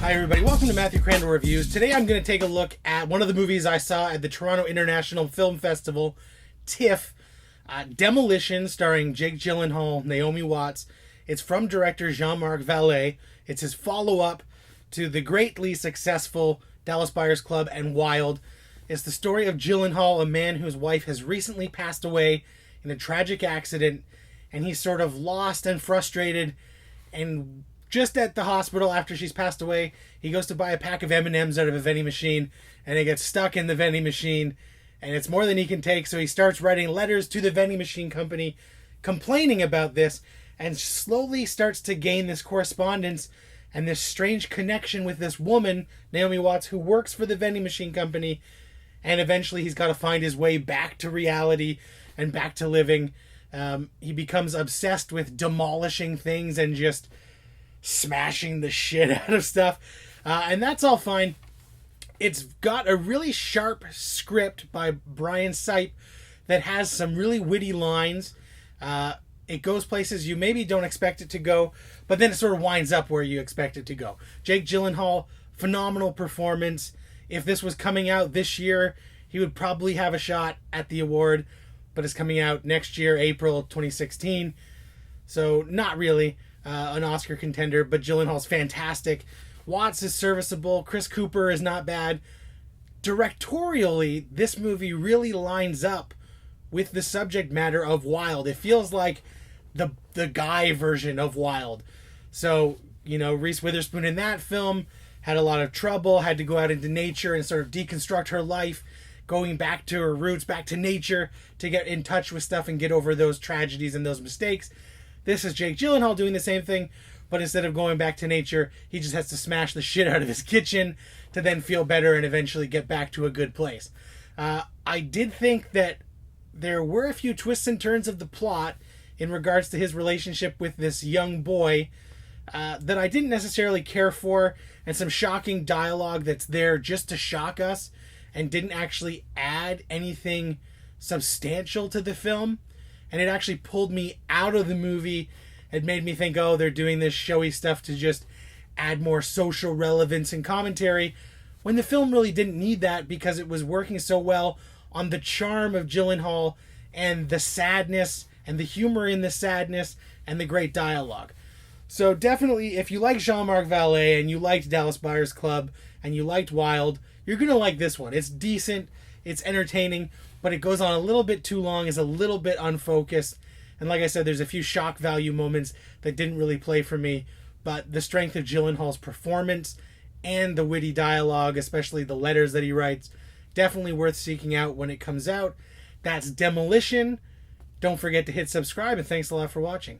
Hi everybody, welcome to Matthew Crandall Reviews. Today I'm going to take a look at one of the movies I saw at the Toronto International Film Festival, TIFF, Demolition, starring Jake Gyllenhaal, Naomi Watts. It's from director Jean Marc-Vallee. It's his follow-up to the greatly successful Dallas Buyers Club and Wild. It's the story of Gyllenhaal, a man whose wife has recently passed away in a tragic accident, and he's sort of lost and frustrated, and just at the hospital after she's passed away, he goes to buy a pack of M&Ms out of a vending machine, and it gets stuck in the vending machine, and it's more than he can take, so he starts writing letters to the vending machine company complaining about this, and slowly starts to gain this correspondence and this strange connection with this woman, Naomi Watts, who works for the vending machine company, and eventually he's got to find his way back to reality and back to living. He becomes obsessed with demolishing things and just smashing the shit out of stuff, and that's all fine. It's got a really sharp script by Brian Sipe that has some really witty lines. It goes places you maybe don't expect it to go, but then it sort of winds up where you expect it to go. Jake Gyllenhaal, phenomenal performance. If this was coming out this year, he would probably have a shot at the award, but it's coming out next year, April 2016, so not really an Oscar contender, but Gyllenhaal's fantastic. Watts is serviceable. Chris Cooper is not bad. Directorially, this movie really lines up with the subject matter of Wild. It feels like the guy version of Wild. So, you know, Reese Witherspoon in that film had a lot of trouble, had to go out into nature and sort of deconstruct her life, going back to her roots, back to nature, to get in touch with stuff and get over those tragedies and those mistakes. This is Jake Gyllenhaal doing the same thing, but instead of going back to nature, he just has to smash the shit out of his kitchen to then feel better and eventually get back to a good place. I did think that there were a few twists and turns of the plot in regards to his relationship with this young boy that I didn't necessarily care for, and some shocking dialogue that's there just to shock us and didn't actually add anything substantial to the film. And it actually pulled me out of the movie. It made me think, oh, they're doing this showy stuff to just add more social relevance and commentary, when the film really didn't need that because it was working so well on the charm of Gyllenhaal and the sadness and the humor in the sadness and the great dialogue. So definitely, if you like Jean Marc-Vallee and you liked Dallas Buyers Club and you liked Wild, you're going to like this one. It's decent, it's entertaining, but it goes on a little bit too long, is a little bit unfocused. And like I said, there's a few shock value moments that didn't really play for me. But the strength of Gyllenhaal's performance and the witty dialogue, especially the letters that he writes, definitely worth seeking out when it comes out. That's Demolition. Don't forget to hit subscribe, and thanks a lot for watching.